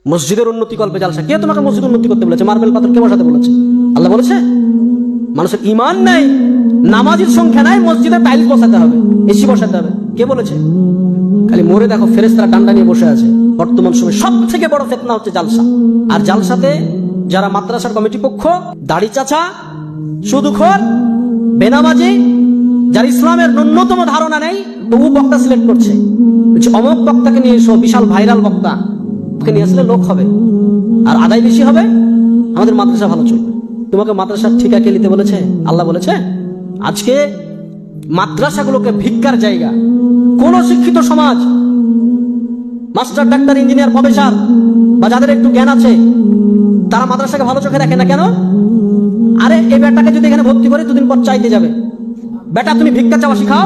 মসজিদের উন্নতি কল্পে জালসা। কে তোমাকে মসজিদ উন্নতি করতে বলেছে? মার্বেল পাথর কে বসাতে বলেছে? আল্লাহ বলেছে? মানুষের ইমান নাই, নামাজের সংখ্যা নাই, মসজিদে টাইলস বসাতে হবে, এসি বসাতে হবে, কে বলেছে? খালি মরে দেখো ফেরেশতারা ডান্ডা নিয়ে বসে আছে। বর্তমান সময় সব থেকে বড় ফিতনা হচ্ছে জালসা। আর জালসাতে যারা মাদ্রাসার কমিটি পক্ষ, দাড়ি চাচা, সুদখোর, বেনামাজি, যার ইসলামের ন্যূনতম ধারণা নেই, তবু বক্তা সিলেক্ট করছে, অমুক বক্তাকে নিয়ে এসো, বিশাল ভাইরাল বক্তা, ওকে নিয়ে আসলে লোক হবে আর আদায় বেশি হবে, আমাদের মাদ্রাসা ভালো চলবে। তোমাকে মাদ্রাসার ঠিকা কে নিতে বলেছে? আল্লাহ বলেছে? আজকে মাদ্রাসাগুলোকে ভিক্ষার জায়গা। কোন শিক্ষিত সমাজ, মাস্টার, ডাক্তার, ইঞ্জিনিয়ার, প্রফেসর বা যাদের একটু জ্ঞান আছে, তারা মাদ্রাসাকে ভালো চোখে দেখে না কেন? আরে এই বেটাকে যদি এখানে ভর্তি করে দুদিন পর চাইতে যাবে, বেটা তুমি ভিক্ষা চাওয়া শিখাও।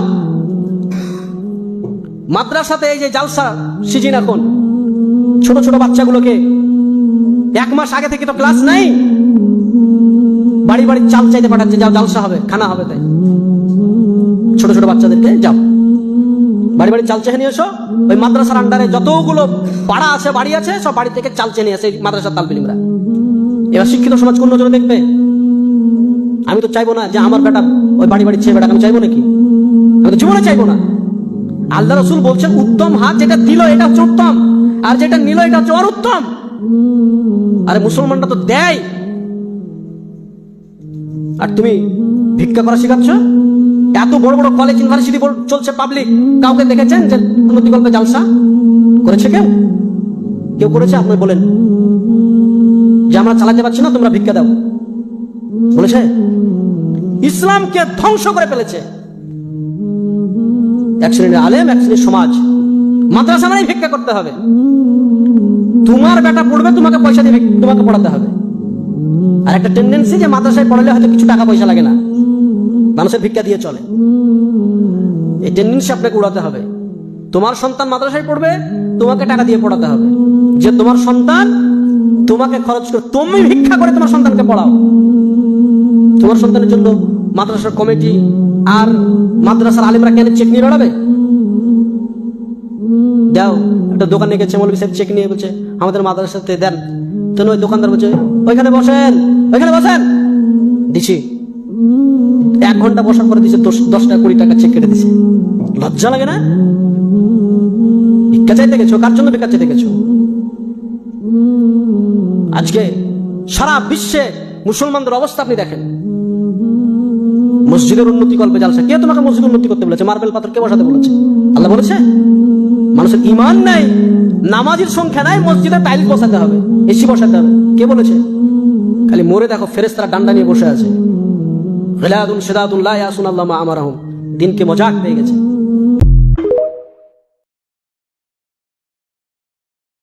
মাদ্রাসাতে এই যে জালসা সিজন, এখন ছোট ছোট বাচ্চাগুলোকে 1 মাস আগে থেকে তো ক্লাস নাই, বাড়ি বাড়ি চাল চাইতে পাঠাচ্ছে, যাও জালসা হবে, খানা হবে। তাই ছোট ছোট বাচ্চাদেরকে যাও বাড়ি বাড়ি চাল চেয়ে নিয়ে এসো। ওই মাদ্রাসার আন্ডারে যতগুলো পাড়া আছে, বাড়ি আছে, সব বাড়ি থেকে চাল চেয়ে নিয়ে আসে মাদ্রাসার তালবিলিমরা। এবার শিক্ষিত সমাজ কোন নজরে দেখবে? আমি তো চাইবো না যে আমার বেটা ওই বাড়ি বাড়ি ছেলে বেটা, আমি চাইবো নাকি? আমি তো জীবনে চাইবো না। আল্লাহ রসুল বলছেন উত্তম হাত যেটা দিল এটা হচ্ছে উত্তম, আর যেটা নিল এটা হচ্ছে অরুত্তম। আরে মুসলমানরা তো দেয়, আর তুমি ভিক্ষা করা শিখাচ্ছ। এত বড় বড় কলেজ, ইউনিভার্সিটি চলছে পাবলিক, কাউকে দেখেছেন যে উন্নতি কল্পে জালসা করেছে? কেউ কেউ করেছে? আপনি বলেন যে আমরা চালাতে পারছি না, তোমরা ভিক্ষা দাও, বলেছে? ইসলামকে ধ্বংস করে ফেলেছে এক শ্রেণীর আলেম, এক শ্রেণীর সমাজ। মাদ্রাসা মানে ভিক্ষা করতে হবে, তোমার বেটা পড়বে, তোমাকে পয়সা দিয়ে তোমাকে পড়াতে হবে। আর একটা টেন্ডেন্সি যে মাদ্রাসায় পড়ালে হয়তো কিছু টাকা পয়সা লাগে না, মানুষের ভিক্ষা দিয়ে চলে। এই টেন্ডেন্সি আপনাকে উড়াতে হবে। তোমার সন্তান মাদ্রাসায় পড়বে, তোমাকে টাকা দিয়ে পড়াতে হবে। যে তোমার সন্তান তোমাকে খরচ করে, তুমি ভিক্ষা করে তোমার সন্তানকে পড়াও। তোমার সন্তানের জন্য মাদ্রাসার কমিটি আর মাদ্রাসার আলিমরা কেন চেক নিয়ে বেড়াবে? দাও, একটা দোকানে গেছে, মৌলভী সাহেব চেক নিয়ে বলছে আমাদের মাদ্রাসাতে দেন। তো ওই দোকানদার বলছে ওইখানে বসেন, ওইখানে বসেন, দিছি। 1 ঘন্টা বসার পরে দিছে 10 টাকা 20 টাকা চেক কেটে দিছে। লজ্জা লাগে না? ভিক্ষা চাইতে গেছো, কার জন্য ভিক্ষা চাইতে গেছো? আজকে সারা বিশ্বে মুসলমানদের অবস্থা আপনি দেখেন। মসজিদের উন্নতি কল্পে জালসা। কে তোমাকে মসজিদ উন্নতি করতে বলেছে? মার্বেল পাথর কে বসাতে বলেছে? আল্লাহ বলেছে? মানুষের ইমান নাই, নামাজের সংখ্যা নাই, মসজিদে টাইলস বসাতে হবে, এসি বসাতে হবে, কে বলেছে? খালি মরে দেখো ফেরেশতারা ডান্ডা নিয়ে বসে আছে। গিলাদুন শিদাদুন লা ইয়াসুন আল্লাহ মা আমারহুম। দিনকে মজাক পেয়ে গেছে।